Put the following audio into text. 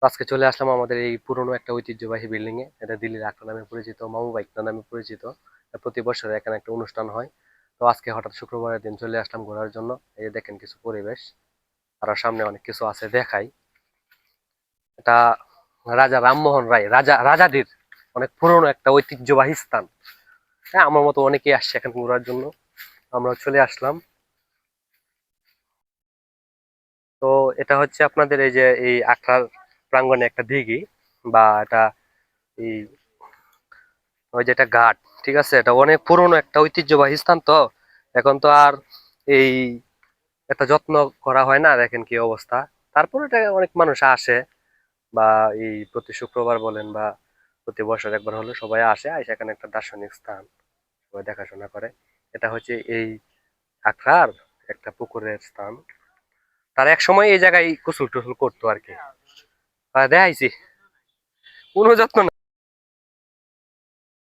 আজকে চলে আসলাম আমাদের এই পুরনো একটা ঐতিহ্যবাহী বিল্ডিং এ। এটা দিল্লির আখড়া নামে পরিচিত, মামু বাইকনা নামে পরিচিত। প্রতি বছর এখানে একটা অনুষ্ঠান হয়। তো আজকে হঠাৎ শুক্রবারের দিন চলে আসলাম ঘোরার জন্য। এই যে দেখেন কিছু পরিবেশ, আর সামনে অনেক কিছু আছে দেখাই। এটা রাজা রামমোহন রায়, রাজাদের অনেক পুরনো একটা ঐতিহ্যবাহী স্থান। হ্যাঁ, আমার মতো অনেকেই আসছে এখানে ঘোরার জন্য। আমরা চলে আসলাম। তো এটা হচ্ছে আপনাদের এই যে এই আখড়ার প্রাঙ্গণে একটা দিঘি, বা এটা এই ওই যেটা ঘাট, ঠিক আছে। এটা অনেক পুরনো একটা ঐতিহ্যবাহী স্থান। তো এখন তো আর এই একটা যত্ন করা হয় না, দেখেন কি অবস্থা। তারপরে এটা অনেক মানুষ আসে, বা এই প্রতি শুক্রবার বলেন বা প্রতি বছর একবার হলে সবাই আসে এখানে একটা দার্শনিক স্থান, সবাই দেখাশোনা করে। এটা হচ্ছে এই আখড়ার একটা পুকুরের স্থান। তার এক সময় এই জায়গায় গোসল টোসল করতো আর কি। দেখাইছি, কোনো যত্ন